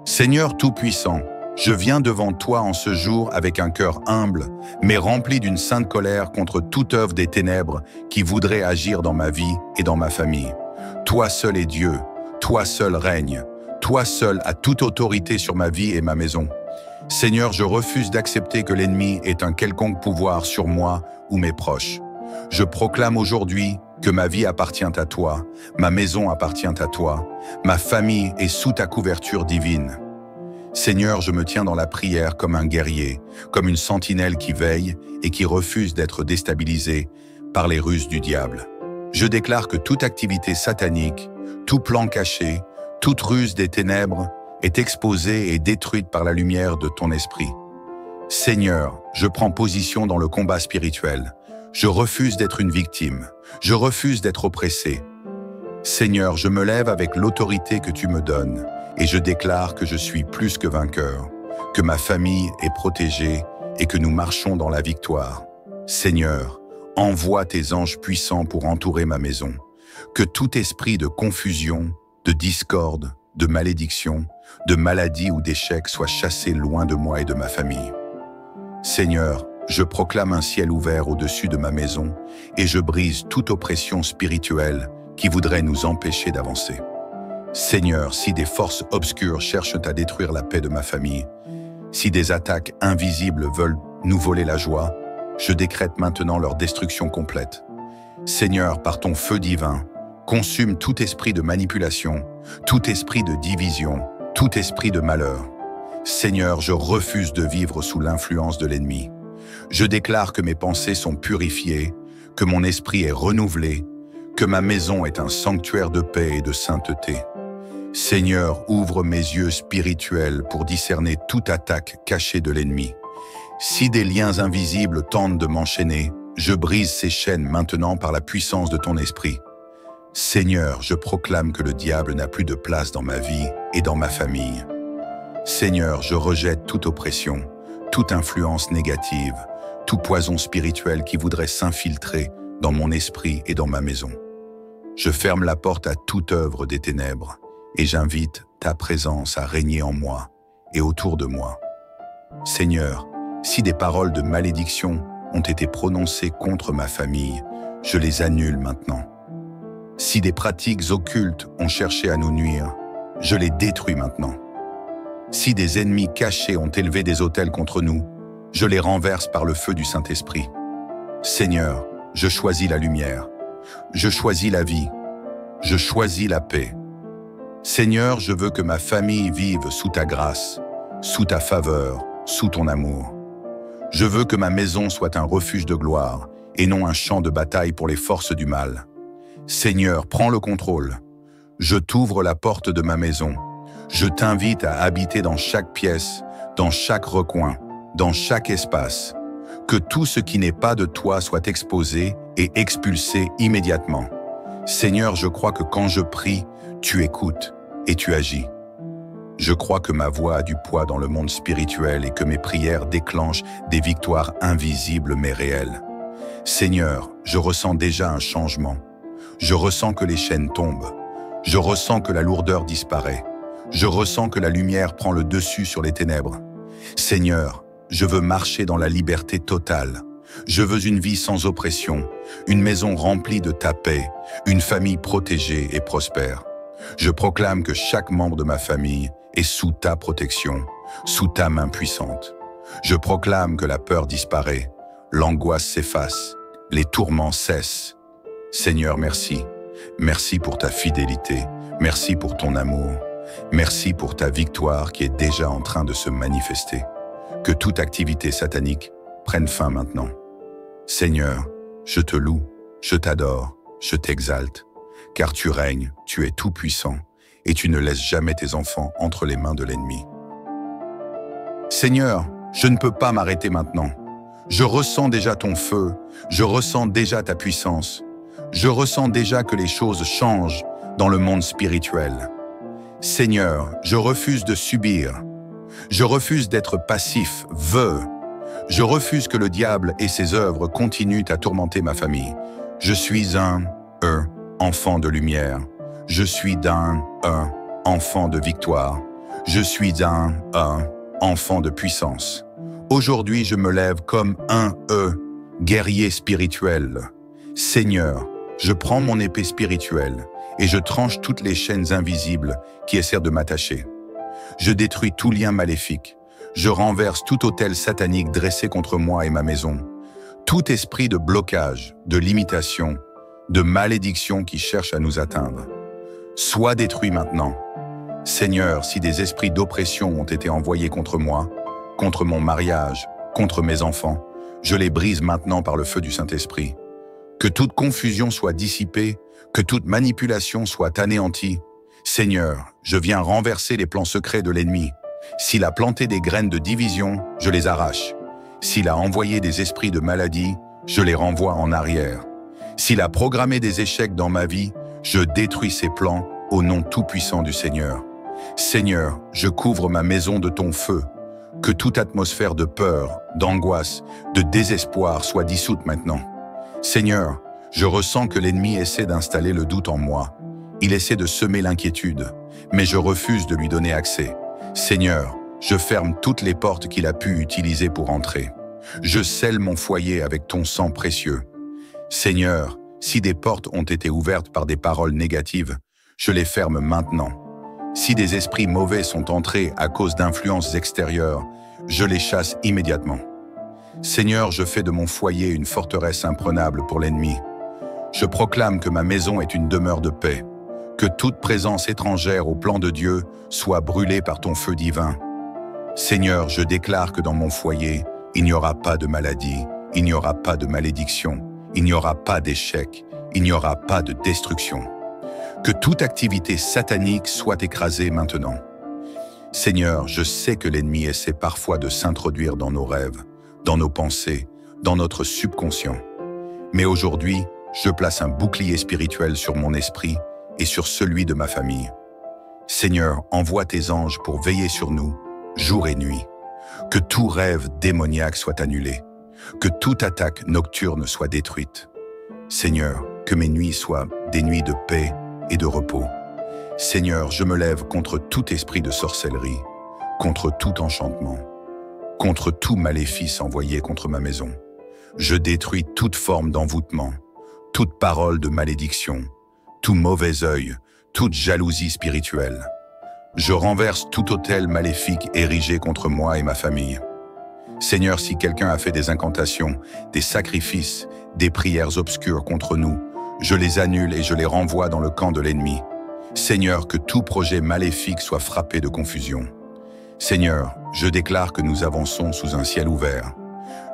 Seigneur Tout-Puissant, je viens devant toi en ce jour avec un cœur humble, mais rempli d'une sainte colère contre toute œuvre des ténèbres qui voudrait agir dans ma vie et dans ma famille. Toi seul est Dieu, toi seul règne, toi seul as toute autorité sur ma vie et ma maison. Seigneur, je refuse d'accepter que l'ennemi ait un quelconque pouvoir sur moi ou mes proches. Je proclame aujourd'hui que ma vie appartient à toi, ma maison appartient à toi, ma famille est sous ta couverture divine. Seigneur, je me tiens dans la prière comme un guerrier, comme une sentinelle qui veille et qui refuse d'être déstabilisée par les ruses du diable. Je déclare que toute activité satanique, tout plan caché, toute ruse des ténèbres est exposée et détruite par la lumière de ton esprit. Seigneur, je prends position dans le combat spirituel. Je refuse d'être une victime. Je refuse d'être oppressé. Seigneur, je me lève avec l'autorité que tu me donnes et je déclare que je suis plus que vainqueur, que ma famille est protégée et que nous marchons dans la victoire. Seigneur, envoie tes anges puissants pour entourer ma maison. Que tout esprit de confusion, de discorde, de malédiction, de maladie ou d'échec soit chassé loin de moi et de ma famille. Seigneur, je proclame un ciel ouvert au-dessus de ma maison et je brise toute oppression spirituelle qui voudrait nous empêcher d'avancer. Seigneur, si des forces obscures cherchent à détruire la paix de ma famille, si des attaques invisibles veulent nous voler la joie, je décrète maintenant leur destruction complète. Seigneur, par ton feu divin, consume tout esprit de manipulation, tout esprit de division, tout esprit de malheur. Seigneur, je refuse de vivre sous l'influence de l'ennemi. Je déclare que mes pensées sont purifiées, que mon esprit est renouvelé, que ma maison est un sanctuaire de paix et de sainteté. Seigneur, ouvre mes yeux spirituels pour discerner toute attaque cachée de l'ennemi. Si des liens invisibles tentent de m'enchaîner, je brise ces chaînes maintenant par la puissance de ton esprit. Seigneur, je proclame que le diable n'a plus de place dans ma vie et dans ma famille. Seigneur, je rejette toute oppression, toute influence négative, tout poison spirituel qui voudrait s'infiltrer dans mon esprit et dans ma maison. Je ferme la porte à toute œuvre des ténèbres et j'invite ta présence à régner en moi et autour de moi. Seigneur, si des paroles de malédiction ont été prononcées contre ma famille, je les annule maintenant. Si des pratiques occultes ont cherché à nous nuire, je les détruis maintenant. Si des ennemis cachés ont élevé des autels contre nous, je les renverse par le feu du Saint-Esprit. Seigneur, je choisis la lumière, je choisis la vie, je choisis la paix. Seigneur, je veux que ma famille vive sous ta grâce, sous ta faveur, sous ton amour. Je veux que ma maison soit un refuge de gloire et non un champ de bataille pour les forces du mal. Seigneur, prends le contrôle. Je t'ouvre la porte de ma maison. Je t'invite à habiter dans chaque pièce, dans chaque recoin, dans chaque espace. Que tout ce qui n'est pas de toi soit exposé et expulsé immédiatement. Seigneur, je crois que quand je prie, tu écoutes et tu agis. Je crois que ma voix a du poids dans le monde spirituel et que mes prières déclenchent des victoires invisibles mais réelles. Seigneur, je ressens déjà un changement. Je ressens que les chaînes tombent. Je ressens que la lourdeur disparaît. Je ressens que la lumière prend le dessus sur les ténèbres. Seigneur, je veux marcher dans la liberté totale. Je veux une vie sans oppression, une maison remplie de ta paix, une famille protégée et prospère. Je proclame que chaque membre de ma famille est sous ta protection, sous ta main puissante. Je proclame que la peur disparaît, l'angoisse s'efface, les tourments cessent. Seigneur, merci. Merci pour ta fidélité, merci pour ton amour. Merci pour ta victoire qui est déjà en train de se manifester. Que toute activité satanique prenne fin maintenant. Seigneur, je te loue, je t'adore, je t'exalte, car tu règnes, tu es tout-puissant, et tu ne laisses jamais tes enfants entre les mains de l'ennemi. Seigneur, je ne peux pas m'arrêter maintenant. Je ressens déjà ton feu, je ressens déjà ta puissance, je ressens déjà que les choses changent dans le monde spirituel. Seigneur, je refuse de subir. Je refuse d'être passif, vœu. Je refuse que le diable et ses œuvres continuent à tourmenter ma famille. Je suis un enfant de lumière. Je suis d'un enfant de victoire. Je suis un enfant de puissance. Aujourd'hui, je me lève comme un guerrier spirituel. Seigneur, je prends mon épée spirituelle et je tranche toutes les chaînes invisibles qui essaient de m'attacher. Je détruis tout lien maléfique. Je renverse tout autel satanique dressé contre moi et ma maison. Tout esprit de blocage, de limitation, de malédiction qui cherche à nous atteindre. Sois détruit maintenant. Seigneur, si des esprits d'oppression ont été envoyés contre moi, contre mon mariage, contre mes enfants, je les brise maintenant par le feu du Saint-Esprit. Que toute confusion soit dissipée, que toute manipulation soit anéantie. Seigneur, je viens renverser les plans secrets de l'ennemi. S'il a planté des graines de division, je les arrache. S'il a envoyé des esprits de maladie, je les renvoie en arrière. S'il a programmé des échecs dans ma vie, je détruis ses plans au nom tout-puissant du Seigneur. Seigneur, je couvre ma maison de ton feu. Que toute atmosphère de peur, d'angoisse, de désespoir soit dissoute maintenant. Seigneur, je ressens que l'ennemi essaie d'installer le doute en moi. Il essaie de semer l'inquiétude, mais je refuse de lui donner accès. Seigneur, je ferme toutes les portes qu'il a pu utiliser pour entrer. Je scelle mon foyer avec ton sang précieux. Seigneur, si des portes ont été ouvertes par des paroles négatives, je les ferme maintenant. Si des esprits mauvais sont entrés à cause d'influences extérieures, je les chasse immédiatement. Seigneur, je fais de mon foyer une forteresse imprenable pour l'ennemi. Je proclame que ma maison est une demeure de paix, que toute présence étrangère au plan de Dieu soit brûlée par ton feu divin. Seigneur, je déclare que dans mon foyer, il n'y aura pas de maladie, il n'y aura pas de malédiction, il n'y aura pas d'échec, il n'y aura pas de destruction. Que toute activité satanique soit écrasée maintenant. Seigneur, je sais que l'ennemi essaie parfois de s'introduire dans nos rêves, dans nos pensées, dans notre subconscient. Mais aujourd'hui, je place un bouclier spirituel sur mon esprit et sur celui de ma famille. Seigneur, envoie tes anges pour veiller sur nous, jour et nuit. Que tout rêve démoniaque soit annulé, que toute attaque nocturne soit détruite. Seigneur, que mes nuits soient des nuits de paix et de repos. Seigneur, je me lève contre tout esprit de sorcellerie, contre tout enchantement, contre tout maléfice envoyé contre ma maison. Je détruis toute forme d'envoûtement, toute parole de malédiction, tout mauvais œil, toute jalousie spirituelle. Je renverse tout autel maléfique érigé contre moi et ma famille. Seigneur, si quelqu'un a fait des incantations, des sacrifices, des prières obscures contre nous, je les annule et je les renvoie dans le camp de l'ennemi. Seigneur, que tout projet maléfique soit frappé de confusion. Seigneur, je déclare que nous avançons sous un ciel ouvert.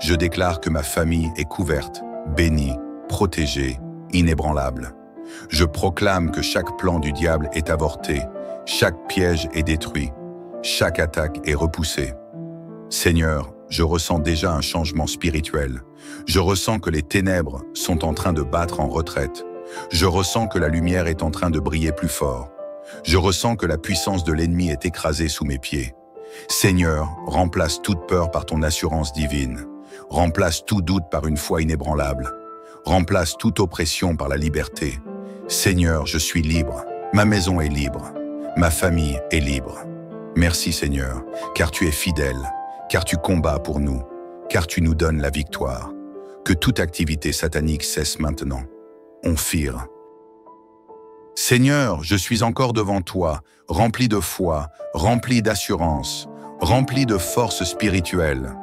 Je déclare que ma famille est couverte, bénie, protégée, inébranlable. Je proclame que chaque plan du diable est avorté, chaque piège est détruit, chaque attaque est repoussée. Seigneur, je ressens déjà un changement spirituel. Je ressens que les ténèbres sont en train de battre en retraite. Je ressens que la lumière est en train de briller plus fort. Je ressens que la puissance de l'ennemi est écrasée sous mes pieds. Seigneur, remplace toute peur par ton assurance divine. Remplace tout doute par une foi inébranlable. Remplace toute oppression par la liberté. Seigneur, je suis libre. Ma maison est libre. Ma famille est libre. Merci Seigneur, car tu es fidèle, car tu combats pour nous, car tu nous donnes la victoire. Que toute activité satanique cesse maintenant. On fire. Seigneur, je suis encore devant toi, rempli de foi, rempli d'assurance, rempli de force spirituelle.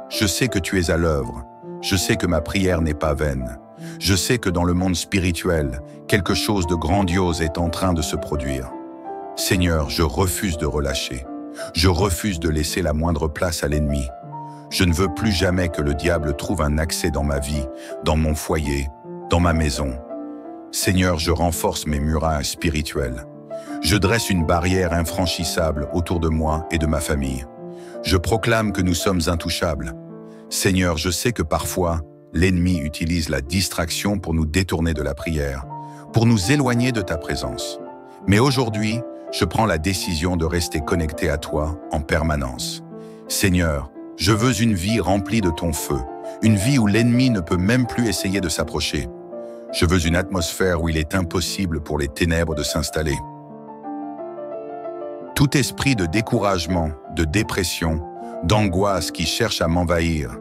Je sais que tu es à l'œuvre. Je sais que ma prière n'est pas vaine. Je sais que dans le monde spirituel, quelque chose de grandiose est en train de se produire. Seigneur, je refuse de relâcher. Je refuse de laisser la moindre place à l'ennemi. Je ne veux plus jamais que le diable trouve un accès dans ma vie, dans mon foyer, dans ma maison. Seigneur, je renforce mes murailles spirituelles. Je dresse une barrière infranchissable autour de moi et de ma famille. Je proclame que nous sommes intouchables. Seigneur, je sais que parfois, l'ennemi utilise la distraction pour nous détourner de la prière, pour nous éloigner de ta présence. Mais aujourd'hui, je prends la décision de rester connecté à toi en permanence. Seigneur, je veux une vie remplie de ton feu, une vie où l'ennemi ne peut même plus essayer de s'approcher. Je veux une atmosphère où il est impossible pour les ténèbres de s'installer. Tout esprit de découragement, de dépression, d'angoisse qui cherche à m'envahir,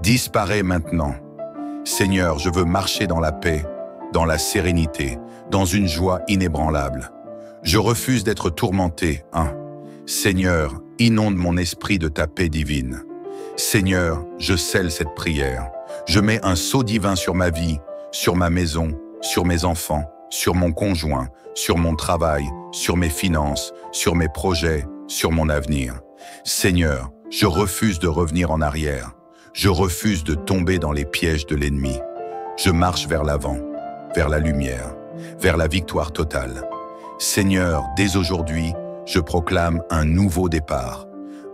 disparaît maintenant. Seigneur, je veux marcher dans la paix, dans la sérénité, dans une joie inébranlable. Je refuse d'être tourmenté. Seigneur, inonde mon esprit de ta paix divine. Seigneur, je scelle cette prière. Je mets un sceau divin sur ma vie, sur ma maison, sur mes enfants, sur mon conjoint, sur mon travail, sur mes finances, sur mes projets, sur mon avenir. Seigneur, je refuse de revenir en arrière. Je refuse de tomber dans les pièges de l'ennemi. Je marche vers l'avant, vers la lumière, vers la victoire totale. Seigneur, dès aujourd'hui, je proclame un nouveau départ.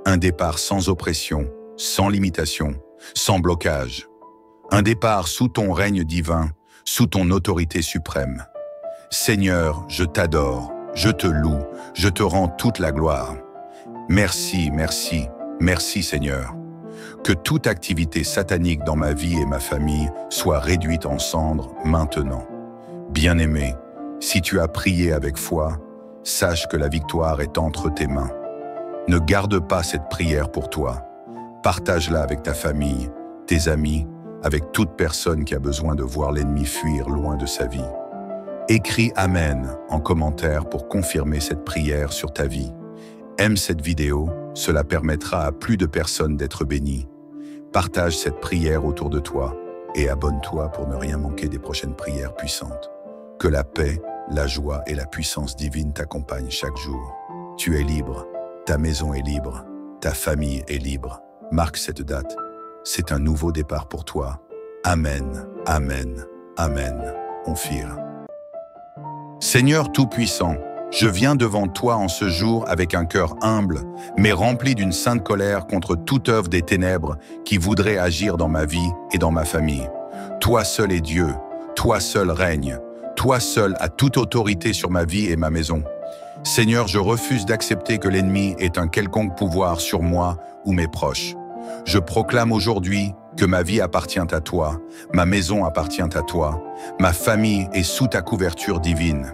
Un départ sans oppression, sans limitation, sans blocage. Un départ sous ton règne divin, sous ton autorité suprême. Seigneur, je t'adore, je te loue, je te rends toute la gloire. Merci, merci, merci Seigneur. Que toute activité satanique dans ma vie et ma famille soit réduite en cendres maintenant. Bien-aimé, si tu as prié avec foi, sache que la victoire est entre tes mains. Ne garde pas cette prière pour toi. Partage-la avec ta famille, tes amis, avec toute personne qui a besoin de voir l'ennemi fuir loin de sa vie. Écris Amen en commentaire pour confirmer cette prière sur ta vie. Aime cette vidéo, cela permettra à plus de personnes d'être bénies. Partage cette prière autour de toi et abonne-toi pour ne rien manquer des prochaines prières puissantes. Que la paix, la joie et la puissance divine t'accompagnent chaque jour. Tu es libre, ta maison est libre, ta famille est libre. Marque cette date. C'est un nouveau départ pour toi. Amen, Amen, Amen. Onphir. Seigneur Tout-Puissant, je viens devant toi en ce jour avec un cœur humble, mais rempli d'une sainte colère contre toute œuvre des ténèbres qui voudrait agir dans ma vie et dans ma famille. Toi seul est Dieu, toi seul règne, toi seul as toute autorité sur ma vie et ma maison. Seigneur, je refuse d'accepter que l'ennemi ait un quelconque pouvoir sur moi ou mes proches. Je proclame aujourd'hui que ma vie appartient à toi, ma maison appartient à toi, ma famille est sous ta couverture divine.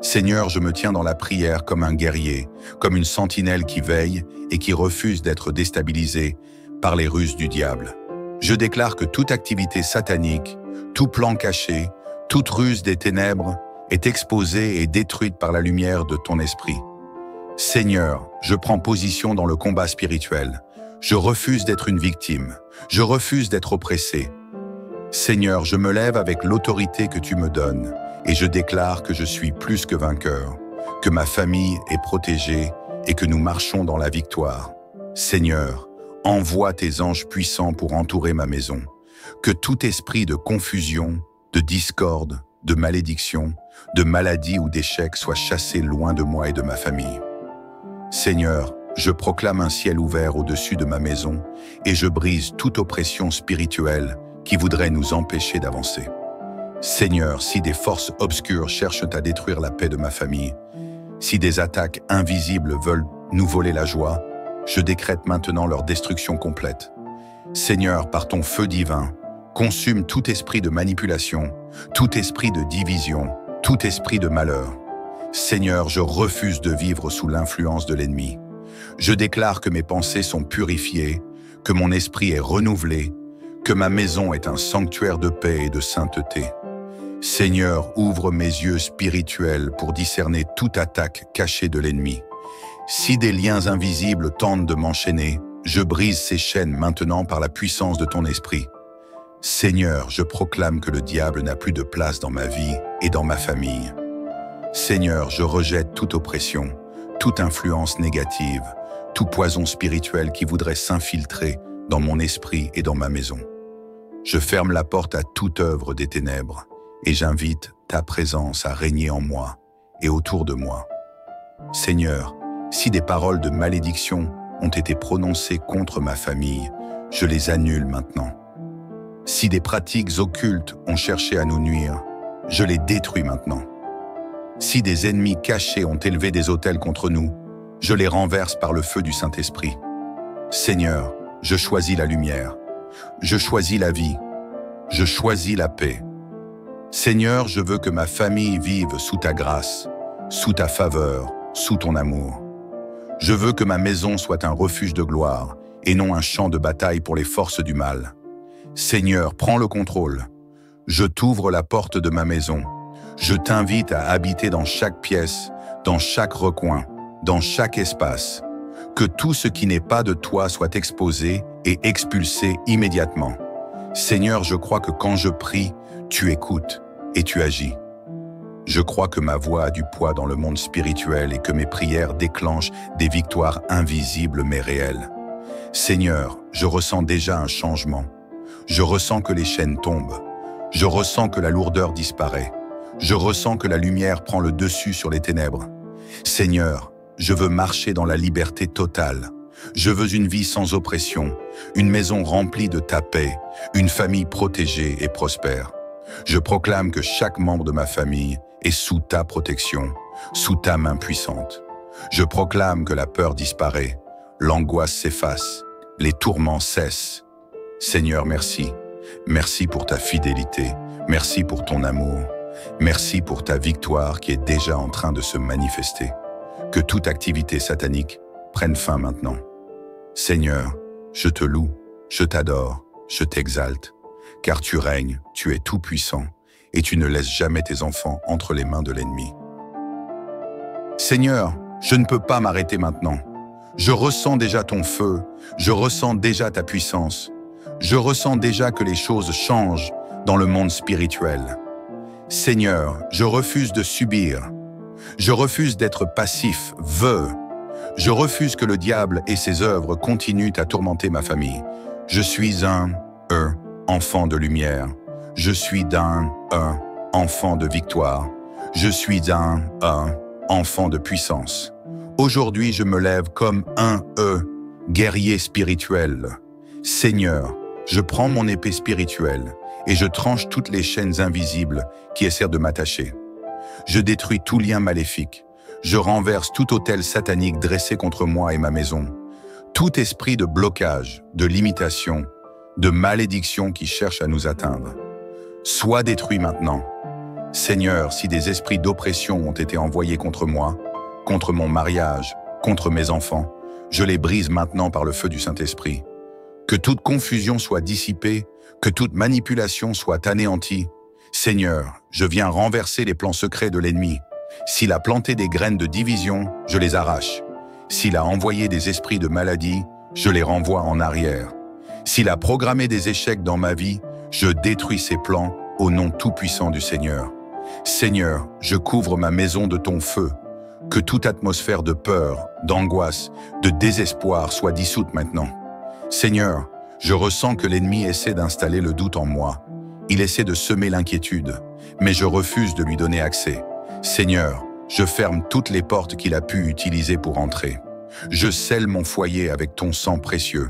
Seigneur, je me tiens dans la prière comme un guerrier, comme une sentinelle qui veille et qui refuse d'être déstabilisée par les ruses du diable. Je déclare que toute activité satanique, tout plan caché, toute ruse des ténèbres est exposée et détruite par la lumière de ton esprit. Seigneur, je prends position dans le combat spirituel. Je refuse d'être une victime. Je refuse d'être oppressé. Seigneur, je me lève avec l'autorité que tu me donnes et je déclare que je suis plus que vainqueur, que ma famille est protégée et que nous marchons dans la victoire. Seigneur, envoie tes anges puissants pour entourer ma maison. Que tout esprit de confusion, de discorde, de malédiction, de maladie ou d'échec soit chassé loin de moi et de ma famille. Seigneur, je proclame un ciel ouvert au-dessus de ma maison et je brise toute oppression spirituelle qui voudrait nous empêcher d'avancer. Seigneur, si des forces obscures cherchent à détruire la paix de ma famille, si des attaques invisibles veulent nous voler la joie, je décrète maintenant leur destruction complète. Seigneur, par ton feu divin, consume tout esprit de manipulation, tout esprit de division, tout esprit de malheur. Seigneur, je refuse de vivre sous l'influence de l'ennemi. Je déclare que mes pensées sont purifiées, que mon esprit est renouvelé, que ma maison est un sanctuaire de paix et de sainteté. Seigneur, ouvre mes yeux spirituels pour discerner toute attaque cachée de l'ennemi. Si des liens invisibles tentent de m'enchaîner, je brise ces chaînes maintenant par la puissance de ton esprit. Seigneur, je proclame que le diable n'a plus de place dans ma vie et dans ma famille. Seigneur, je rejette toute oppression, toute influence négative, tout poison spirituel qui voudrait s'infiltrer dans mon esprit et dans ma maison. Je ferme la porte à toute œuvre des ténèbres et j'invite ta présence à régner en moi et autour de moi. Seigneur, si des paroles de malédiction ont été prononcées contre ma famille, je les annule maintenant. Si des pratiques occultes ont cherché à nous nuire, je les détruis maintenant. Si des ennemis cachés ont élevé des autels contre nous, je les renverse par le feu du Saint-Esprit. Seigneur, je choisis la lumière, je choisis la vie, je choisis la paix. Seigneur, je veux que ma famille vive sous ta grâce, sous ta faveur, sous ton amour. Je veux que ma maison soit un refuge de gloire et non un champ de bataille pour les forces du mal. Seigneur, prends le contrôle. Je t'ouvre la porte de ma maison. Je t'invite à habiter dans chaque pièce, dans chaque recoin, dans chaque espace. Que tout ce qui n'est pas de toi soit exposé et expulsé immédiatement. Seigneur, je crois que quand je prie, tu écoutes et tu agis. Je crois que ma voix a du poids dans le monde spirituel et que mes prières déclenchent des victoires invisibles mais réelles. Seigneur, je ressens déjà un changement. Je ressens que les chaînes tombent. Je ressens que la lourdeur disparaît. Je ressens que la lumière prend le dessus sur les ténèbres. Seigneur, je veux marcher dans la liberté totale. Je veux une vie sans oppression, une maison remplie de ta paix, une famille protégée et prospère. Je proclame que chaque membre de ma famille est sous ta protection, sous ta main puissante. Je proclame que la peur disparaît, l'angoisse s'efface, les tourments cessent. Seigneur, merci. Merci pour ta fidélité, merci pour ton amour, merci pour ta victoire qui est déjà en train de se manifester. Que toute activité satanique prenne fin maintenant. Seigneur, je te loue, je t'adore, je t'exalte, car tu règnes, tu es tout-puissant, et tu ne laisses jamais tes enfants entre les mains de l'ennemi. Seigneur, je ne peux pas m'arrêter maintenant. Je ressens déjà ton feu, je ressens déjà ta puissance. Je ressens déjà que les choses changent dans le monde spirituel. Seigneur, je refuse de subir. Je refuse d'être passif, vœu. Je refuse que le diable et ses œuvres continuent à tourmenter ma famille. Je suis un enfant de lumière. Je suis un enfant de victoire. Je suis un enfant de puissance. Aujourd'hui, je me lève comme un guerrier spirituel. Seigneur, je prends mon épée spirituelle et je tranche toutes les chaînes invisibles qui essaient de m'attacher. Je détruis tout lien maléfique. Je renverse tout autel satanique dressé contre moi et ma maison. Tout esprit de blocage, de limitation, de malédiction qui cherche à nous atteindre. Sois détruit maintenant. Seigneur, si des esprits d'oppression ont été envoyés contre moi, contre mon mariage, contre mes enfants, je les brise maintenant par le feu du Saint-Esprit. Que toute confusion soit dissipée, que toute manipulation soit anéantie. Seigneur, je viens renverser les plans secrets de l'ennemi. S'il a planté des graines de division, je les arrache. S'il a envoyé des esprits de maladie, je les renvoie en arrière. S'il a programmé des échecs dans ma vie, je détruis ses plans au nom tout-puissant du Seigneur. Seigneur, je couvre ma maison de ton feu. Que toute atmosphère de peur, d'angoisse, de désespoir soit dissoute maintenant. Seigneur, je ressens que l'ennemi essaie d'installer le doute en moi. Il essaie de semer l'inquiétude, mais je refuse de lui donner accès. Seigneur, je ferme toutes les portes qu'il a pu utiliser pour entrer. Je scelle mon foyer avec ton sang précieux.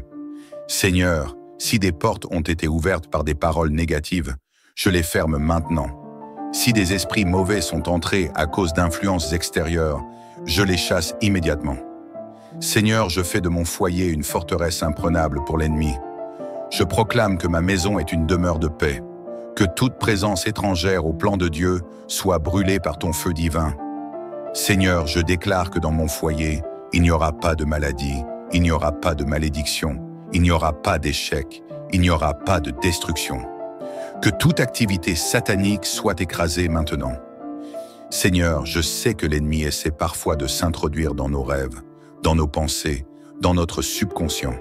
Seigneur, si des portes ont été ouvertes par des paroles négatives, je les ferme maintenant. Si des esprits mauvais sont entrés à cause d'influences extérieures, je les chasse immédiatement. Seigneur, je fais de mon foyer une forteresse imprenable pour l'ennemi. Je proclame que ma maison est une demeure de paix, que toute présence étrangère au plan de Dieu soit brûlée par ton feu divin. Seigneur, je déclare que dans mon foyer, il n'y aura pas de maladie, il n'y aura pas de malédiction, il n'y aura pas d'échec, il n'y aura pas de destruction. Que toute activité satanique soit écrasée maintenant. Seigneur, je sais que l'ennemi essaie parfois de s'introduire dans nos rêves, dans nos pensées, dans notre subconscient.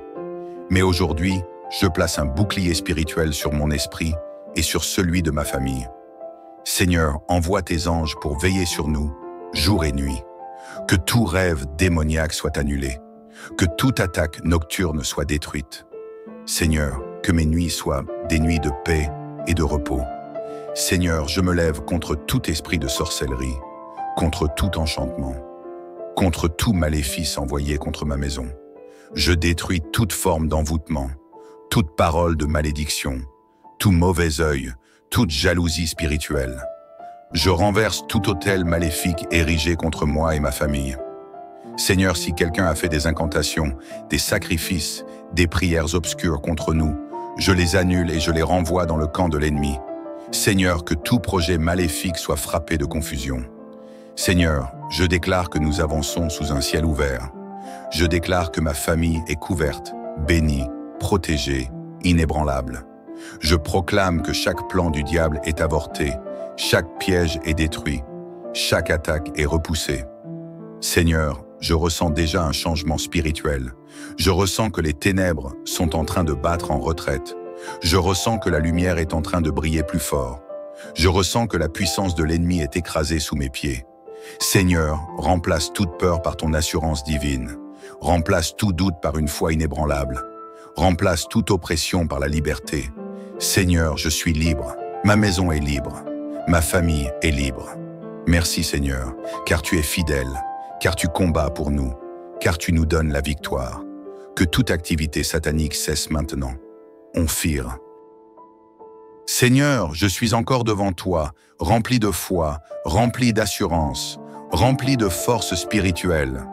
Mais aujourd'hui, je place un bouclier spirituel sur mon esprit et sur celui de ma famille. Seigneur, envoie tes anges pour veiller sur nous, jour et nuit. Que tout rêve démoniaque soit annulé, que toute attaque nocturne soit détruite. Seigneur, que mes nuits soient des nuits de paix et de repos. Seigneur, je me lève contre tout esprit de sorcellerie, contre tout enchantement, contre tout maléfice envoyé contre ma maison. Je détruis toute forme d'envoûtement, toute parole de malédiction, tout mauvais œil, toute jalousie spirituelle. Je renverse tout autel maléfique érigé contre moi et ma famille. Seigneur, si quelqu'un a fait des incantations, des sacrifices, des prières obscures contre nous, je les annule et je les renvoie dans le camp de l'ennemi. Seigneur, que tout projet maléfique soit frappé de confusion. Seigneur, je déclare que nous avançons sous un ciel ouvert. Je déclare que ma famille est couverte, bénie, protégée, inébranlable. Je proclame que chaque plan du diable est avorté, chaque piège est détruit, chaque attaque est repoussée. Seigneur, je ressens déjà un changement spirituel. Je ressens que les ténèbres sont en train de battre en retraite. Je ressens que la lumière est en train de briller plus fort. Je ressens que la puissance de l'ennemi est écrasée sous mes pieds. Seigneur, remplace toute peur par ton assurance divine. Remplace tout doute par une foi inébranlable. Remplace toute oppression par la liberté. Seigneur, je suis libre. Ma maison est libre. Ma famille est libre. Merci Seigneur, car tu es fidèle, car tu combats pour nous, car tu nous donnes la victoire. Que toute activité satanique cesse maintenant. Onphir. Seigneur, je suis encore devant toi, rempli de foi, rempli d'assurance, rempli de force spirituelle.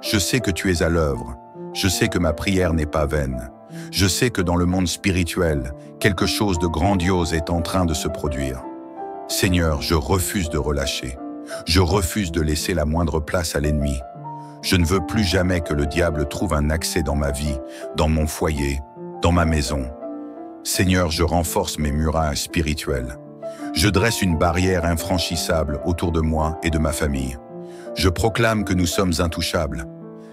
Je sais que tu es à l'œuvre. Je sais que ma prière n'est pas vaine. Je sais que dans le monde spirituel, quelque chose de grandiose est en train de se produire. Seigneur, je refuse de relâcher. Je refuse de laisser la moindre place à l'ennemi. Je ne veux plus jamais que le diable trouve un accès dans ma vie, dans mon foyer, dans ma maison. Seigneur, je renforce mes murailles spirituelles. Je dresse une barrière infranchissable autour de moi et de ma famille. Je proclame que nous sommes intouchables.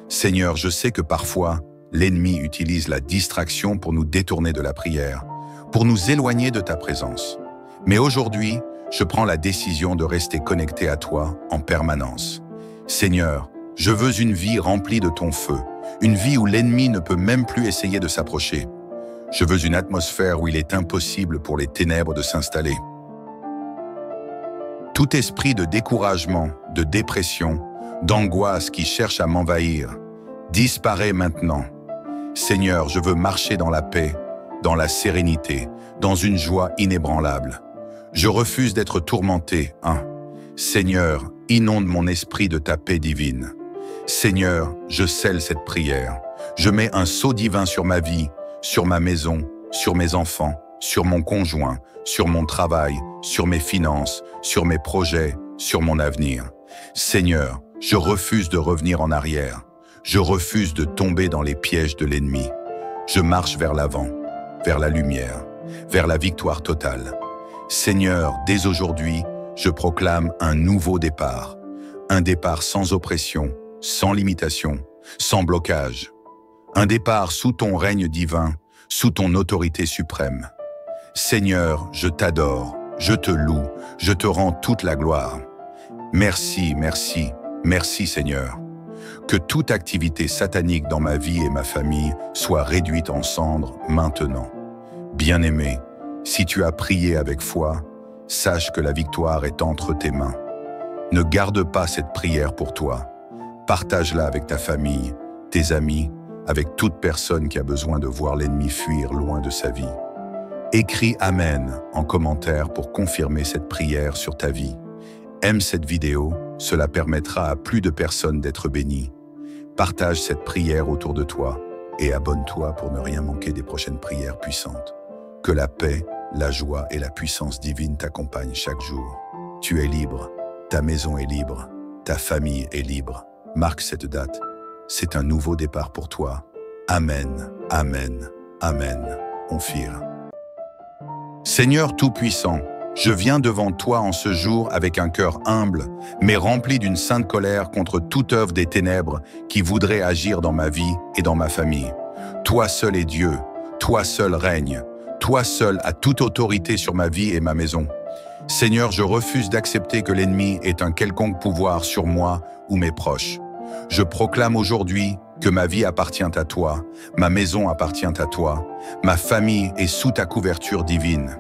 Seigneur, je sais que parfois, l'ennemi utilise la distraction pour nous détourner de la prière, pour nous éloigner de ta présence. Mais aujourd'hui, je prends la décision de rester connecté à toi en permanence. Seigneur, je veux une vie remplie de ton feu, une vie où l'ennemi ne peut même plus essayer de s'approcher. Je veux une atmosphère où il est impossible pour les ténèbres de s'installer. Tout esprit de découragement, de dépression, d'angoisse qui cherche à m'envahir, disparaît maintenant. Seigneur, je veux marcher dans la paix, dans la sérénité, dans une joie inébranlable. Je refuse d'être tourmenté. Seigneur, inonde mon esprit de ta paix divine. Seigneur, je scelle cette prière. Je mets un sceau divin sur ma vie, sur ma maison, sur mes enfants, sur mon conjoint, sur mon travail, sur mes finances, sur mes projets, sur mon avenir. Seigneur, je refuse de revenir en arrière. Je refuse de tomber dans les pièges de l'ennemi. Je marche vers l'avant, vers la lumière, vers la victoire totale. Seigneur, dès aujourd'hui, je proclame un nouveau départ. Un départ sans oppression, sans limitation, sans blocage. Un départ sous ton règne divin, sous ton autorité suprême. Seigneur, je t'adore, je te loue, je te rends toute la gloire. Merci, merci, merci Seigneur. Que toute activité satanique dans ma vie et ma famille soit réduite en cendres maintenant. Bien-aimé, si tu as prié avec foi, sache que la victoire est entre tes mains. Ne garde pas cette prière pour toi. Partage-la avec ta famille, tes amis, avec toute personne qui a besoin de voir l'ennemi fuir loin de sa vie. Écris Amen en commentaire pour confirmer cette prière sur ta vie. Aime cette vidéo, cela permettra à plus de personnes d'être bénies. Partage cette prière autour de toi et abonne-toi pour ne rien manquer des prochaines prières puissantes. Que la paix, la joie et la puissance divine t'accompagnent chaque jour. Tu es libre, ta maison est libre, ta famille est libre. Marque cette date. C'est un nouveau départ pour toi. Amen, Amen, Amen. Onphir. Seigneur Tout-Puissant, je viens devant toi en ce jour avec un cœur humble, mais rempli d'une sainte colère contre toute œuvre des ténèbres qui voudrait agir dans ma vie et dans ma famille. Toi seul est Dieu, toi seul règne, toi seul as toute autorité sur ma vie et ma maison. Seigneur, je refuse d'accepter que l'ennemi ait un quelconque pouvoir sur moi ou mes proches. Je proclame aujourd'hui que ma vie appartient à toi, ma maison appartient à toi, ma famille est sous ta couverture divine.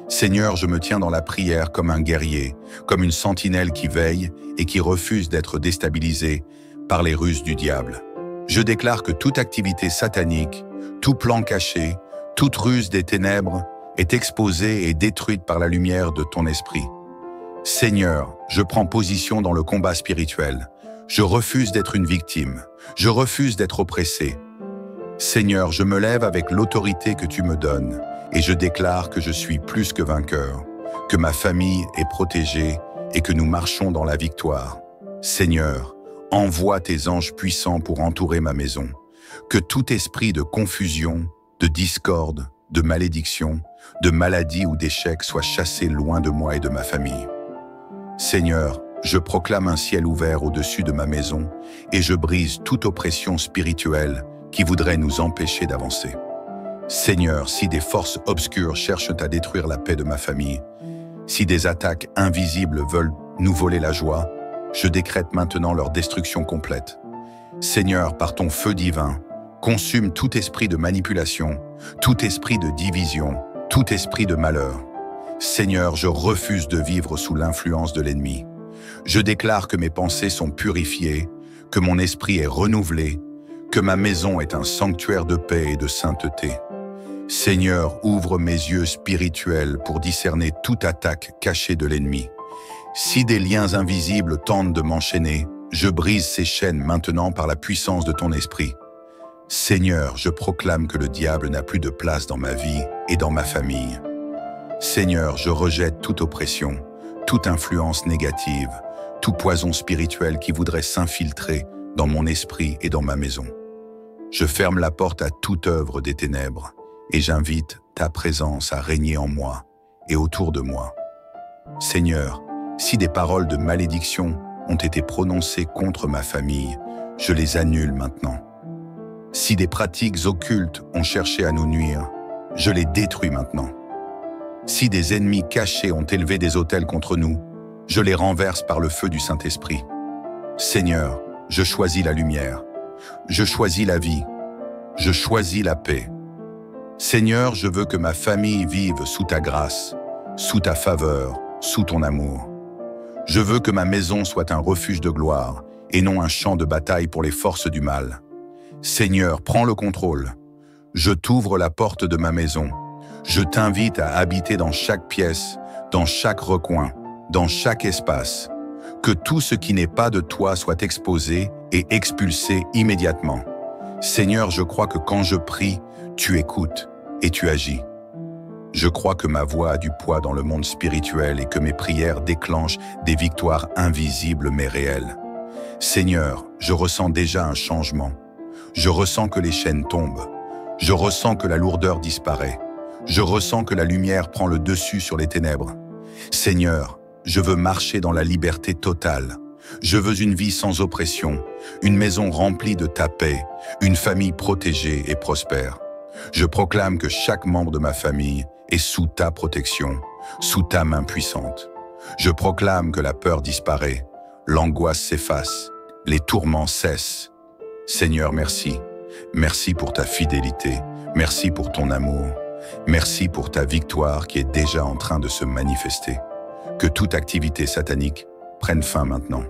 Seigneur, je me tiens dans la prière comme un guerrier, comme une sentinelle qui veille et qui refuse d'être déstabilisée par les ruses du diable. Je déclare que toute activité satanique, tout plan caché, toute ruse des ténèbres est exposée et détruite par la lumière de ton esprit. Seigneur, je prends position dans le combat spirituel. Je refuse d'être une victime. Je refuse d'être oppressé. Seigneur, je me lève avec l'autorité que tu me donnes et je déclare que je suis plus que vainqueur, que ma famille est protégée et que nous marchons dans la victoire. Seigneur, Envoie tes anges puissants pour entourer ma maison. Que tout esprit de confusion, de discorde, de malédiction, de maladie ou d'échec soit chassé loin de moi et de ma famille. Seigneur, je proclame un ciel ouvert au-dessus de ma maison et je brise toute oppression spirituelle qui voudrait nous empêcher d'avancer. Seigneur, si des forces obscures cherchent à détruire la paix de ma famille, si des attaques invisibles veulent nous voler la joie, je décrète maintenant leur destruction complète. Seigneur, par ton feu divin, consume tout esprit de manipulation, tout esprit de division, tout esprit de malheur. Seigneur, je refuse de vivre sous l'influence de l'ennemi. Je déclare que mes pensées sont purifiées, que mon esprit est renouvelé, que ma maison est un sanctuaire de paix et de sainteté. Seigneur, ouvre mes yeux spirituels pour discerner toute attaque cachée de l'ennemi. Si des liens invisibles tentent de m'enchaîner, je brise ces chaînes maintenant par la puissance de ton esprit. Seigneur, je proclame que le diable n'a plus de place dans ma vie et dans ma famille. Seigneur, je rejette toute oppression, toute influence négative, tout poison spirituel qui voudrait s'infiltrer dans mon esprit et dans ma maison. Je ferme la porte à toute œuvre des ténèbres et j'invite ta présence à régner en moi et autour de moi. Seigneur, si des paroles de malédiction ont été prononcées contre ma famille, je les annule maintenant. Si des pratiques occultes ont cherché à nous nuire, je les détruis maintenant. Si des ennemis cachés ont élevé des autels contre nous, je les renverse par le feu du Saint-Esprit. Seigneur, je choisis la lumière, je choisis la vie, je choisis la paix. Seigneur, je veux que ma famille vive sous ta grâce, sous ta faveur, sous ton amour. Je veux que ma maison soit un refuge de gloire et non un champ de bataille pour les forces du mal. Seigneur, prends le contrôle. Je t'ouvre la porte de ma maison. Je t'invite à habiter dans chaque pièce, dans chaque recoin, dans chaque espace. Que tout ce qui n'est pas de toi soit exposé et expulsé immédiatement. Seigneur, je crois que quand je prie, tu écoutes et tu agis. Je crois que ma voix a du poids dans le monde spirituel et que mes prières déclenchent des victoires invisibles mais réelles. Seigneur, je ressens déjà un changement. Je ressens que les chaînes tombent. Je ressens que la lourdeur disparaît. Je ressens que la lumière prend le dessus sur les ténèbres. Seigneur, je veux marcher dans la liberté totale. Je veux une vie sans oppression, une maison remplie de ta paix, une famille protégée et prospère. Je proclame que chaque membre de ma famille est sous ta protection, sous ta main puissante. Je proclame que la peur disparaît, l'angoisse s'efface, les tourments cessent. Seigneur, merci. Merci pour ta fidélité, merci pour ton amour, merci pour ta victoire qui est déjà en train de se manifester. Que toute activité satanique prenne fin maintenant.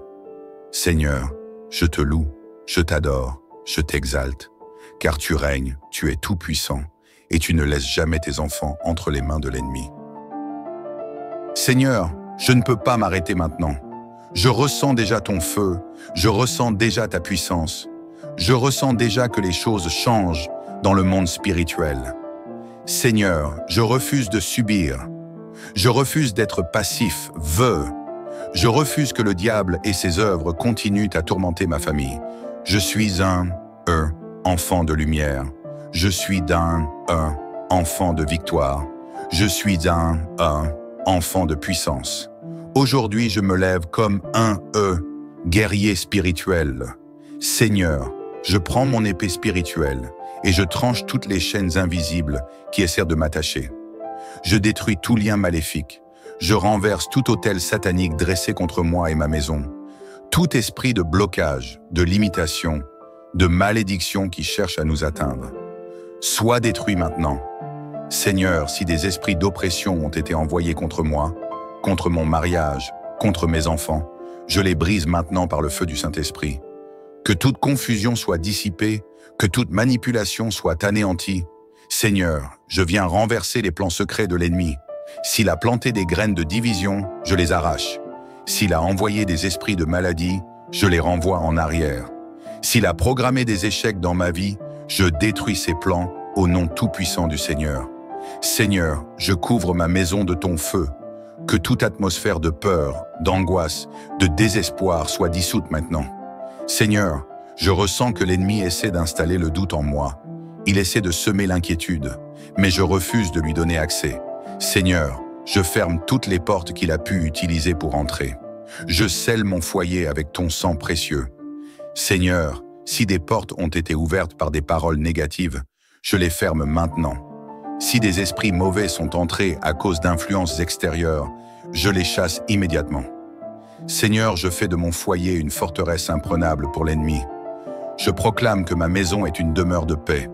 Seigneur, je te loue, je t'adore, je t'exalte, car tu règnes, tu es tout-puissant, et tu ne laisses jamais tes enfants entre les mains de l'ennemi. Seigneur, je ne peux pas m'arrêter maintenant. Je ressens déjà ton feu, je ressens déjà ta puissance, je ressens déjà que les choses changent dans le monde spirituel. Seigneur, je refuse de subir, je refuse d'être passif, je refuse que le diable et ses œuvres continuent à tourmenter ma famille. Je suis un enfant de lumière. Je suis un enfant de victoire. Je suis un enfant de puissance. Aujourd'hui, je me lève comme un guerrier spirituel. Seigneur, je prends mon épée spirituelle et je tranche toutes les chaînes invisibles qui essaient de m'attacher. Je détruis tout lien maléfique. Je renverse tout autel satanique dressé contre moi et ma maison. Tout esprit de blocage, de limitation, de malédiction qui cherche à nous atteindre. Sois détruit maintenant. Seigneur, si des esprits d'oppression ont été envoyés contre moi, contre mon mariage, contre mes enfants, je les brise maintenant par le feu du Saint-Esprit. Que toute confusion soit dissipée, que toute manipulation soit anéantie. Seigneur, je viens renverser les plans secrets de l'ennemi. S'il a planté des graines de division, je les arrache. S'il a envoyé des esprits de maladie, je les renvoie en arrière. S'il a programmé des échecs dans ma vie, je détruis ses plans au nom tout-puissant du Seigneur. Seigneur, je couvre ma maison de ton feu. Que toute atmosphère de peur, d'angoisse, de désespoir soit dissoute maintenant. Seigneur, je ressens que l'ennemi essaie d'installer le doute en moi. Il essaie de semer l'inquiétude, mais je refuse de lui donner accès. Seigneur, je ferme toutes les portes qu'il a pu utiliser pour entrer. Je scelle mon foyer avec ton sang précieux. Seigneur, si des portes ont été ouvertes par des paroles négatives, je les ferme maintenant. Si des esprits mauvais sont entrés à cause d'influences extérieures, je les chasse immédiatement. Seigneur, je fais de mon foyer une forteresse imprenable pour l'ennemi. Je proclame que ma maison est une demeure de paix,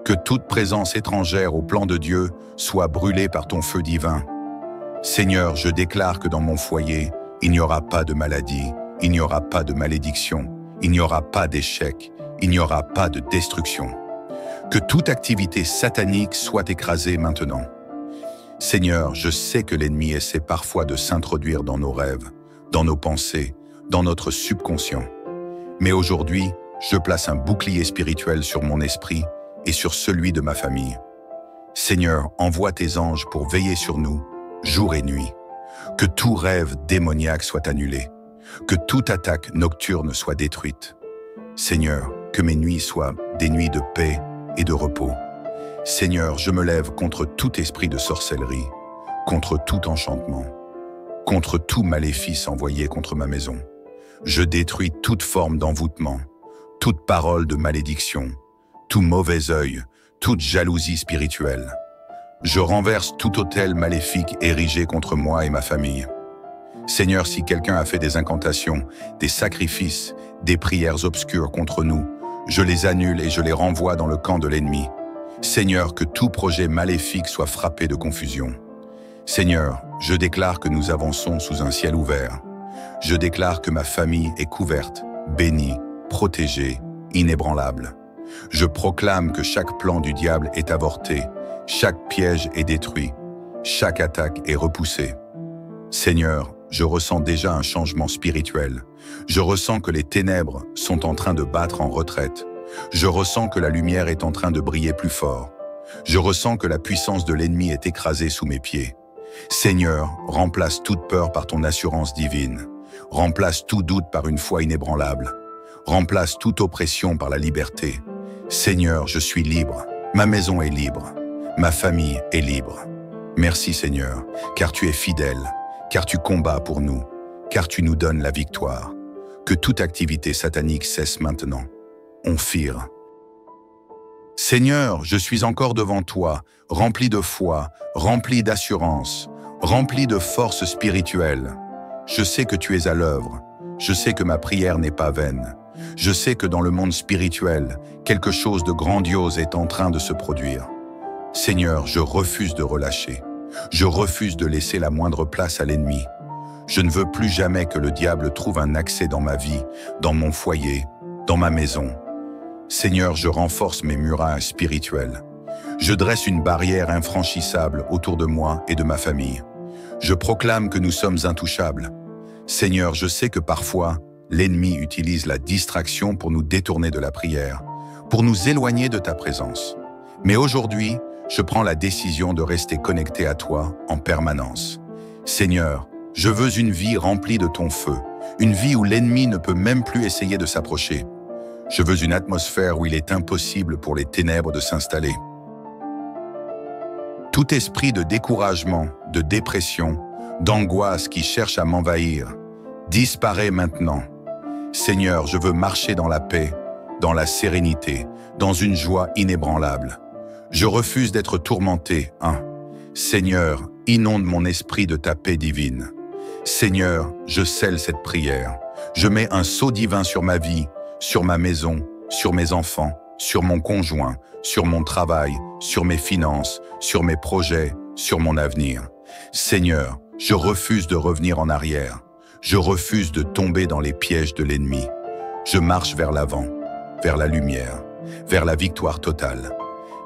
que toute présence étrangère au plan de Dieu soit brûlée par ton feu divin. Seigneur, je déclare que dans mon foyer, il n'y aura pas de maladie, il n'y aura pas de malédiction, il n'y aura pas d'échec, il n'y aura pas de destruction. Que toute activité satanique soit écrasée maintenant. Seigneur, je sais que l'ennemi essaie parfois de s'introduire dans nos rêves, dans nos pensées, dans notre subconscient. Mais aujourd'hui, je place un bouclier spirituel sur mon esprit et sur celui de ma famille. Seigneur, envoie tes anges pour veiller sur nous, jour et nuit. Que tout rêve démoniaque soit annulé, que toute attaque nocturne soit détruite. Seigneur, que mes nuits soient des nuits de paix et de repos. Seigneur, je me lève contre tout esprit de sorcellerie, contre tout enchantement, contre tout maléfice envoyé contre ma maison. Je détruis toute forme d'envoûtement, toute parole de malédiction, tout mauvais œil, toute jalousie spirituelle. Je renverse tout autel maléfique érigé contre moi et ma famille. Seigneur, si quelqu'un a fait des incantations, des sacrifices, des prières obscures contre nous, je les annule et je les renvoie dans le camp de l'ennemi. Seigneur, que tout projet maléfique soit frappé de confusion. Seigneur, je déclare que nous avançons sous un ciel ouvert. Je déclare que ma famille est couverte, bénie, protégée, inébranlable. Je proclame que chaque plan du diable est avorté, chaque piège est détruit, chaque attaque est repoussée. Seigneur, je ressens déjà un changement spirituel. Je ressens que les ténèbres sont en train de battre en retraite. Je ressens que la lumière est en train de briller plus fort. Je ressens que la puissance de l'ennemi est écrasée sous mes pieds. Seigneur, remplace toute peur par ton assurance divine. Remplace tout doute par une foi inébranlable. Remplace toute oppression par la liberté. Seigneur, je suis libre. Ma maison est libre. Ma famille est libre. Merci Seigneur, car tu es fidèle, car tu combats pour nous, car tu nous donnes la victoire. Que toute activité satanique cesse maintenant. On fire. Seigneur, je suis encore devant toi, rempli de foi, rempli d'assurance, rempli de force spirituelle. Je sais que tu es à l'œuvre. Je sais que ma prière n'est pas vaine. Je sais que dans le monde spirituel, quelque chose de grandiose est en train de se produire. Seigneur, je refuse de relâcher. Je refuse de laisser la moindre place à l'ennemi. Je ne veux plus jamais que le diable trouve un accès dans ma vie, dans mon foyer, dans ma maison. Seigneur, je renforce mes murailles spirituelles. Je dresse une barrière infranchissable autour de moi et de ma famille. Je proclame que nous sommes intouchables. Seigneur, je sais que parfois, l'ennemi utilise la distraction pour nous détourner de la prière, pour nous éloigner de ta présence. Mais aujourd'hui, je prends la décision de rester connecté à toi en permanence. Seigneur, je veux une vie remplie de ton feu, une vie où l'ennemi ne peut même plus essayer de s'approcher. Je veux une atmosphère où il est impossible pour les ténèbres de s'installer. Tout esprit de découragement, de dépression, d'angoisse qui cherche à m'envahir, disparaît maintenant. Seigneur, je veux marcher dans la paix, dans la sérénité, dans une joie inébranlable. Je refuse d'être tourmenté. Seigneur, inonde mon esprit de ta paix divine. Seigneur, je scelle cette prière. Je mets un sceau divin sur ma vie, sur ma maison, sur mes enfants, sur mon conjoint, sur mon travail, sur mes finances, sur mes projets, sur mon avenir. Seigneur, je refuse de revenir en arrière. Je refuse de tomber dans les pièges de l'ennemi. Je marche vers l'avant, vers la lumière, vers la victoire totale.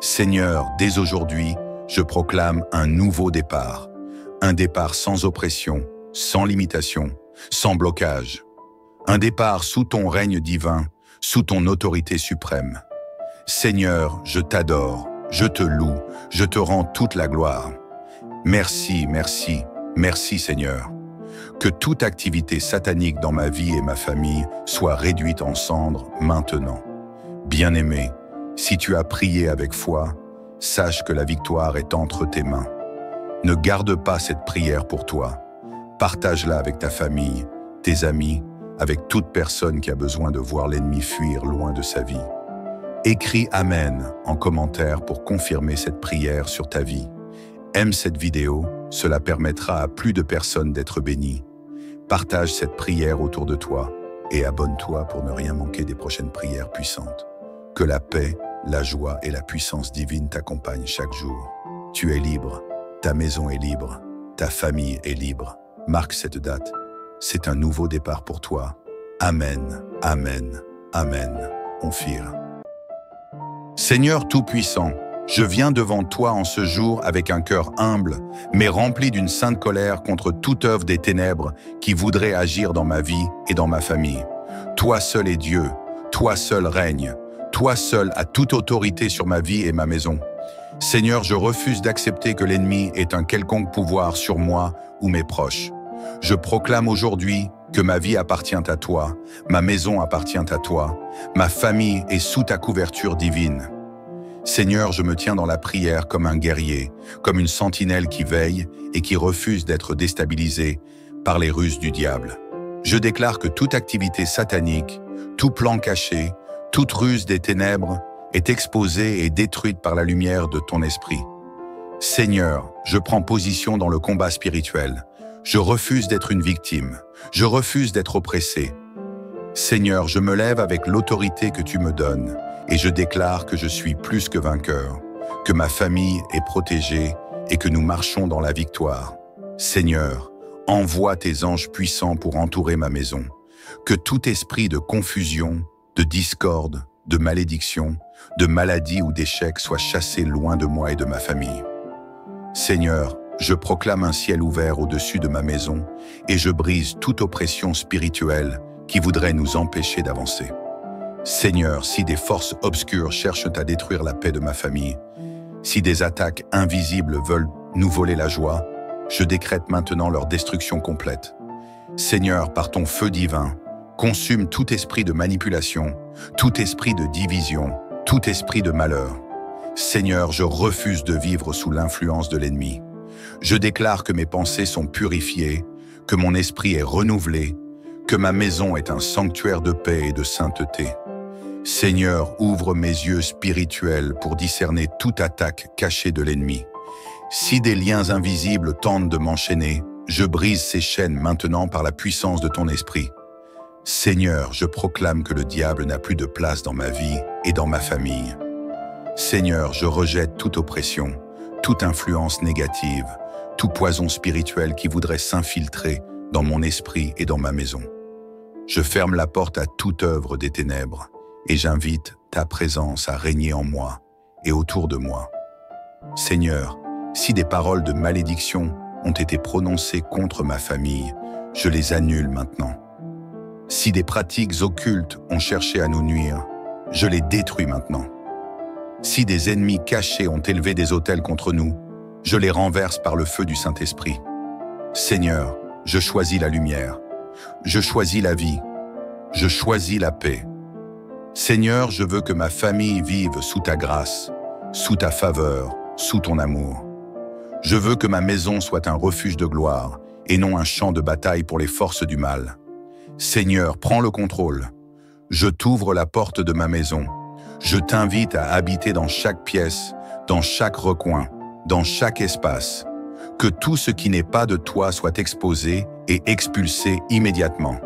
Seigneur, dès aujourd'hui, je proclame un nouveau départ. Un départ sans oppression, sans limitation, sans blocage. Un départ sous ton règne divin, sous ton autorité suprême. Seigneur, je t'adore, je te loue, je te rends toute la gloire. Merci, merci, merci Seigneur. Que toute activité satanique dans ma vie et ma famille soit réduite en cendres maintenant. Bien-aimé, si tu as prié avec foi, sache que la victoire est entre tes mains. Ne garde pas cette prière pour toi. Partage-la avec ta famille, tes amis, avec toute personne qui a besoin de voir l'ennemi fuir loin de sa vie. Écris Amen en commentaire pour confirmer cette prière sur ta vie. Aime cette vidéo, cela permettra à plus de personnes d'être bénies. Partage cette prière autour de toi et abonne-toi pour ne rien manquer des prochaines prières puissantes. Que la paix, la joie et la puissance divine t'accompagnent chaque jour. Tu es libre, ta maison est libre, ta famille est libre. Marque cette date. C'est un nouveau départ pour toi. Amen, Amen, Amen. Onphir. Seigneur Tout-Puissant, je viens devant toi en ce jour avec un cœur humble, mais rempli d'une sainte colère contre toute œuvre des ténèbres qui voudrait agir dans ma vie et dans ma famille. Toi seul est Dieu, toi seul règne, toi seul as toute autorité sur ma vie et ma maison. Seigneur, je refuse d'accepter que l'ennemi ait un quelconque pouvoir sur moi ou mes proches. Je proclame aujourd'hui que ma vie appartient à toi, ma maison appartient à toi, ma famille est sous ta couverture divine. Seigneur, je me tiens dans la prière comme un guerrier, comme une sentinelle qui veille et qui refuse d'être déstabilisée par les ruses du diable. Je déclare que toute activité satanique, tout plan caché, toute ruse des ténèbres est exposée et détruite par la lumière de ton esprit. Seigneur, je prends position dans le combat spirituel. Je refuse d'être une victime. Je refuse d'être oppressé. Seigneur, je me lève avec l'autorité que tu me donnes et je déclare que je suis plus que vainqueur, que ma famille est protégée et que nous marchons dans la victoire. Seigneur, envoie tes anges puissants pour entourer ma maison. Que tout esprit de confusion, de discorde, de malédiction, de maladie ou d'échec soit chassé loin de moi et de ma famille. Seigneur, je proclame un ciel ouvert au-dessus de ma maison et je brise toute oppression spirituelle qui voudrait nous empêcher d'avancer. Seigneur, si des forces obscures cherchent à détruire la paix de ma famille, si des attaques invisibles veulent nous voler la joie, je décrète maintenant leur destruction complète. Seigneur, par ton feu divin, consume tout esprit de manipulation, tout esprit de division, tout esprit de malheur. Seigneur, je refuse de vivre sous l'influence de l'ennemi. Je déclare que mes pensées sont purifiées, que mon esprit est renouvelé, que ma maison est un sanctuaire de paix et de sainteté. Seigneur, ouvre mes yeux spirituels pour discerner toute attaque cachée de l'ennemi. Si des liens invisibles tentent de m'enchaîner, je brise ces chaînes maintenant par la puissance de ton esprit. Seigneur, je proclame que le diable n'a plus de place dans ma vie et dans ma famille. Seigneur, je rejette toute oppression, toute influence négative, tout poison spirituel qui voudrait s'infiltrer dans mon esprit et dans ma maison. Je ferme la porte à toute œuvre des ténèbres et j'invite ta présence à régner en moi et autour de moi. Seigneur, si des paroles de malédiction ont été prononcées contre ma famille, je les annule maintenant. Si des pratiques occultes ont cherché à nous nuire, je les détruis maintenant. Si des ennemis cachés ont élevé des autels contre nous, je les renverse par le feu du Saint-Esprit. Seigneur, je choisis la lumière, je choisis la vie, je choisis la paix. Seigneur, je veux que ma famille vive sous ta grâce, sous ta faveur, sous ton amour. Je veux que ma maison soit un refuge de gloire et non un champ de bataille pour les forces du mal. Seigneur, prends le contrôle. Je t'ouvre la porte de ma maison. Je t'invite à habiter dans chaque pièce, dans chaque recoin, dans chaque espace. Que tout ce qui n'est pas de toi soit exposé et expulsé immédiatement.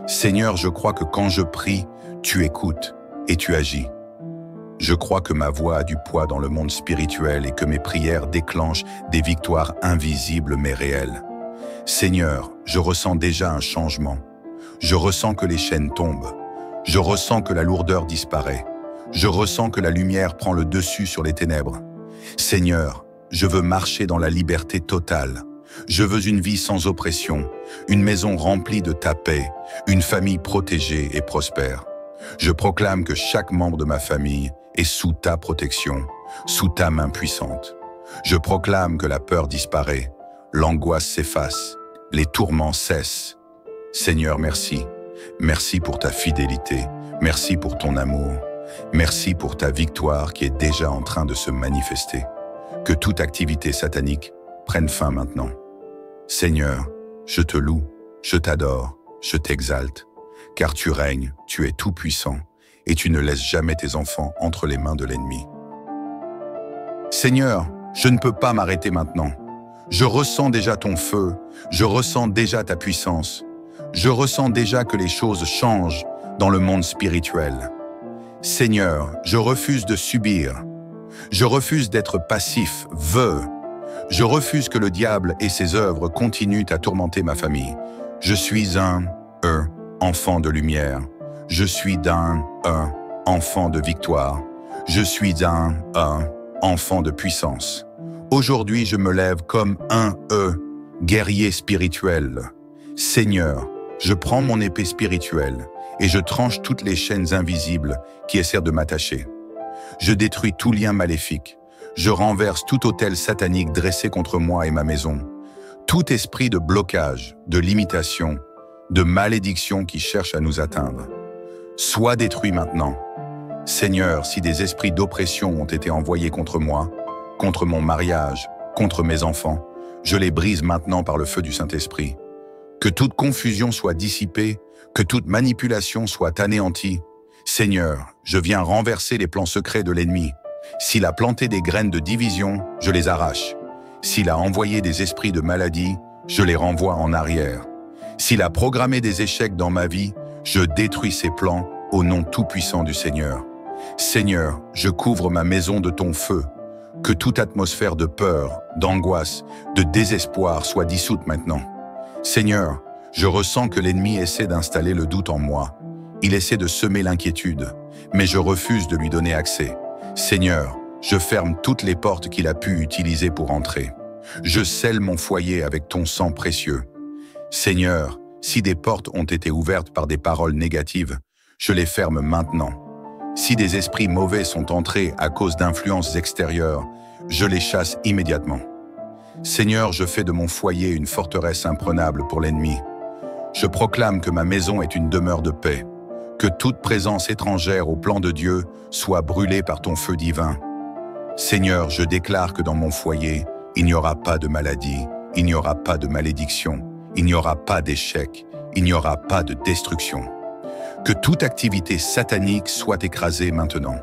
Seigneur, je crois que quand je prie, tu écoutes et tu agis. Je crois que ma voix a du poids dans le monde spirituel et que mes prières déclenchent des victoires invisibles mais réelles. Seigneur, je ressens déjà un changement. Je ressens que les chaînes tombent. Je ressens que la lourdeur disparaît. Je ressens que la lumière prend le dessus sur les ténèbres. Seigneur, je veux marcher dans la liberté totale. Je veux une vie sans oppression, une maison remplie de ta paix, une famille protégée et prospère. Je proclame que chaque membre de ma famille est sous ta protection, sous ta main puissante. Je proclame que la peur disparaît, l'angoisse s'efface les tourments cessent. Seigneur, merci. Merci pour ta fidélité. Merci pour ton amour. Merci pour ta victoire qui est déjà en train de se manifester. Que toute activité satanique prenne fin maintenant. Seigneur, je te loue, je t'adore, je t'exalte, car tu règnes, tu es tout-puissant, et tu ne laisses jamais tes enfants entre les mains de l'ennemi. Seigneur, je ne peux pas m'arrêter maintenant. Je ressens déjà ton feu, je ressens déjà ta puissance. Je ressens déjà que les choses changent dans le monde spirituel. Seigneur, je refuse de subir. Je refuse d'être passif, vœu. Je refuse que le diable et ses œuvres continuent à tourmenter ma famille. Je suis un enfant de lumière. Je suis un enfant de victoire. Je suis un enfant de puissance. Aujourd'hui, je me lève comme un guerrier spirituel. Seigneur, je prends mon épée spirituelle et je tranche toutes les chaînes invisibles qui essaient de m'attacher. Je détruis tout lien maléfique. Je renverse tout autel satanique dressé contre moi et ma maison. Tout esprit de blocage, de limitation, de malédiction qui cherche à nous atteindre. Sois détruit maintenant. Seigneur, si des esprits d'oppression ont été envoyés contre moi, contre mon mariage, contre mes enfants, je les brise maintenant par le feu du Saint-Esprit. Que toute confusion soit dissipée, que toute manipulation soit anéantie. Seigneur, je viens renverser les plans secrets de l'ennemi. S'il a planté des graines de division, je les arrache. S'il a envoyé des esprits de maladie, je les renvoie en arrière. S'il a programmé des échecs dans ma vie, je détruis ses plans au nom tout-puissant du Seigneur. Seigneur, je couvre ma maison de ton feu. Que toute atmosphère de peur, d'angoisse, de désespoir soit dissoute maintenant. Seigneur, je ressens que l'ennemi essaie d'installer le doute en moi. Il essaie de semer l'inquiétude, mais je refuse de lui donner accès. Seigneur, je ferme toutes les portes qu'il a pu utiliser pour entrer. Je scelle mon foyer avec ton sang précieux. Seigneur, si des portes ont été ouvertes par des paroles négatives, je les ferme maintenant. Si des esprits mauvais sont entrés à cause d'influences extérieures, je les chasse immédiatement. Seigneur, je fais de mon foyer une forteresse imprenable pour l'ennemi. Je proclame que ma maison est une demeure de paix, que toute présence étrangère au plan de Dieu soit brûlée par ton feu divin. Seigneur, je déclare que dans mon foyer, il n'y aura pas de maladie, il n'y aura pas de malédiction, il n'y aura pas d'échec, il n'y aura pas de destruction. Que toute activité satanique soit écrasée maintenant.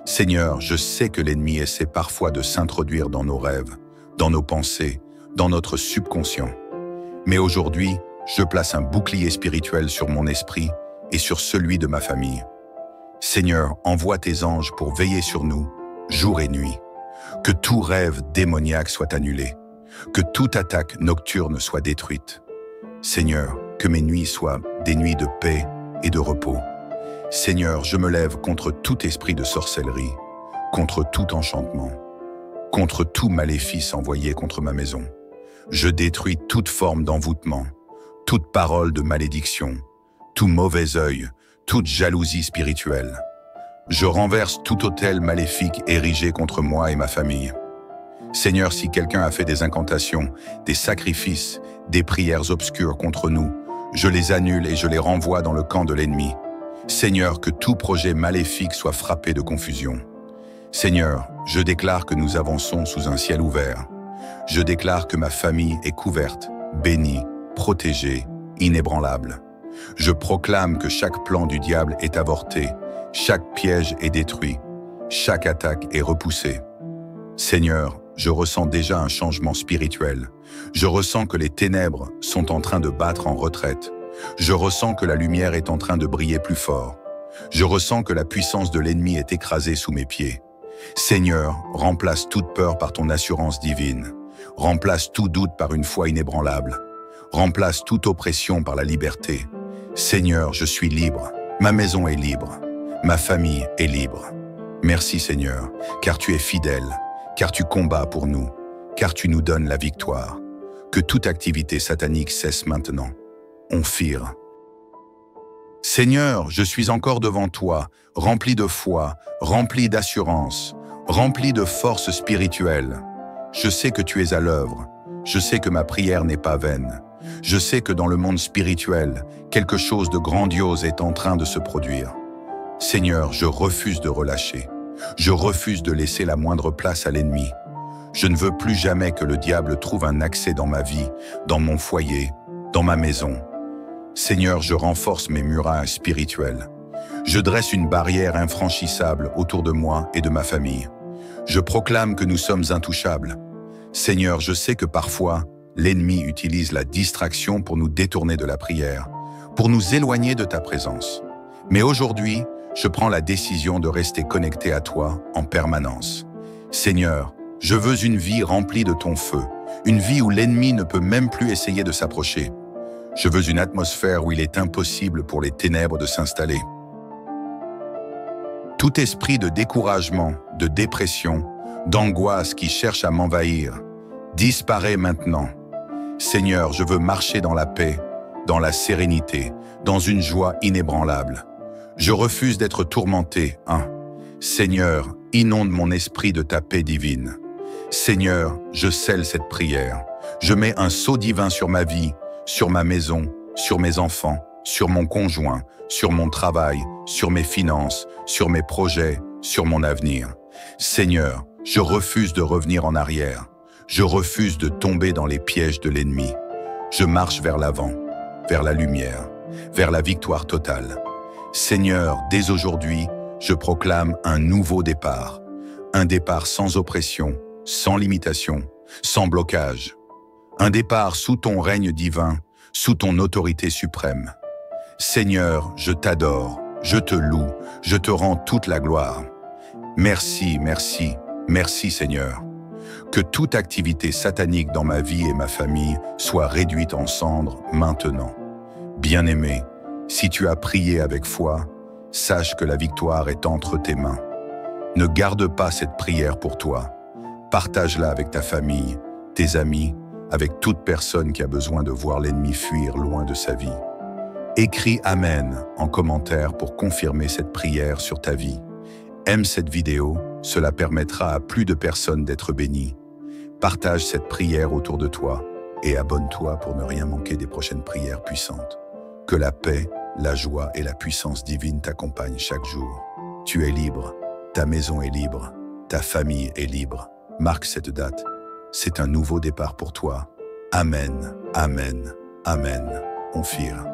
Seigneur, je sais que l'ennemi essaie parfois de s'introduire dans nos rêves, dans nos pensées, dans notre subconscient. Mais aujourd'hui, je place un bouclier spirituel sur mon esprit et sur celui de ma famille. Seigneur, envoie tes anges pour veiller sur nous, jour et nuit. Que tout rêve démoniaque soit annulé, que toute attaque nocturne soit détruite. Seigneur, que mes nuits soient des nuits de paix et de repos. Seigneur, je me lève contre tout esprit de sorcellerie, contre tout enchantement, contre tout maléfice envoyé contre ma maison. Je détruis toute forme d'envoûtement, toute parole de malédiction, tout mauvais œil, toute jalousie spirituelle. Je renverse tout autel maléfique érigé contre moi et ma famille. Seigneur, si quelqu'un a fait des incantations, des sacrifices, des prières obscures contre nous, je les annule et je les renvoie dans le camp de l'ennemi. Seigneur, que tout projet maléfique soit frappé de confusion. Seigneur, je déclare que nous avançons sous un ciel ouvert. Je déclare que ma famille est couverte, bénie, protégée, inébranlable. Je proclame que chaque plan du diable est avorté, chaque piège est détruit, chaque attaque est repoussée. Seigneur, je ressens déjà un changement spirituel. Je ressens que les ténèbres sont en train de battre en retraite. Je ressens que la lumière est en train de briller plus fort. Je ressens que la puissance de l'ennemi est écrasée sous mes pieds. Seigneur, remplace toute peur par ton assurance divine. Remplace tout doute par une foi inébranlable. Remplace toute oppression par la liberté. Seigneur, je suis libre. Ma maison est libre. Ma famille est libre. Merci Seigneur, car tu es fidèle, car tu combats pour nous, car tu nous donnes la victoire. Que toute activité satanique cesse maintenant. On fire. Seigneur, je suis encore devant toi, rempli de foi, rempli d'assurance, rempli de force spirituelle. Je sais que tu es à l'œuvre. Je sais que ma prière n'est pas vaine. Je sais que dans le monde spirituel, quelque chose de grandiose est en train de se produire. Seigneur, je refuse de relâcher. Je refuse de laisser la moindre place à l'ennemi. Je ne veux plus jamais que le diable trouve un accès dans ma vie, dans mon foyer, dans ma maison. Seigneur, je renforce mes murailles spirituelles. Je dresse une barrière infranchissable autour de moi et de ma famille. Je proclame que nous sommes intouchables. Seigneur, je sais que parfois, l'ennemi utilise la distraction pour nous détourner de la prière, pour nous éloigner de ta présence. Mais aujourd'hui, je prends la décision de rester connecté à toi en permanence. Seigneur, je veux une vie remplie de ton feu, une vie où l'ennemi ne peut même plus essayer de s'approcher. Je veux une atmosphère où il est impossible pour les ténèbres de s'installer. Tout esprit de découragement, de dépression, d'angoisse qui cherche à m'envahir, disparaît maintenant. Seigneur, je veux marcher dans la paix, dans la sérénité, dans une joie inébranlable. Je refuse d'être tourmenté. Seigneur, inonde mon esprit de ta paix divine. Seigneur, je scelle cette prière. Je mets un sceau divin sur ma vie, sur ma maison, sur mes enfants, sur mon conjoint, sur mon travail, sur mes finances, sur mes projets, sur mon avenir. Seigneur, je refuse de revenir en arrière. Je refuse de tomber dans les pièges de l'ennemi. Je marche vers l'avant, vers la lumière, vers la victoire totale. Seigneur, dès aujourd'hui, je proclame un nouveau départ. Un départ sans oppression, sans limitation, sans blocage. Un départ sous ton règne divin, sous ton autorité suprême. Seigneur, je t'adore, je te loue, je te rends toute la gloire. Merci, merci, merci Seigneur. Que toute activité satanique dans ma vie et ma famille soit réduite en cendres maintenant. Bien-aimé, si tu as prié avec foi, sache que la victoire est entre tes mains. Ne garde pas cette prière pour toi. Partage-la avec ta famille, tes amis, avec toute personne qui a besoin de voir l'ennemi fuir loin de sa vie. Écris Amen en commentaire pour confirmer cette prière sur ta vie. Aime cette vidéo, cela permettra à plus de personnes d'être bénies. Partage cette prière autour de toi et abonne-toi pour ne rien manquer des prochaines prières puissantes. Que la paix, la joie et la puissance divine t'accompagnent chaque jour. Tu es libre, ta maison est libre, ta famille est libre. Marque cette date. C'est un nouveau départ pour toi. Amen, Amen, Amen. Onphir.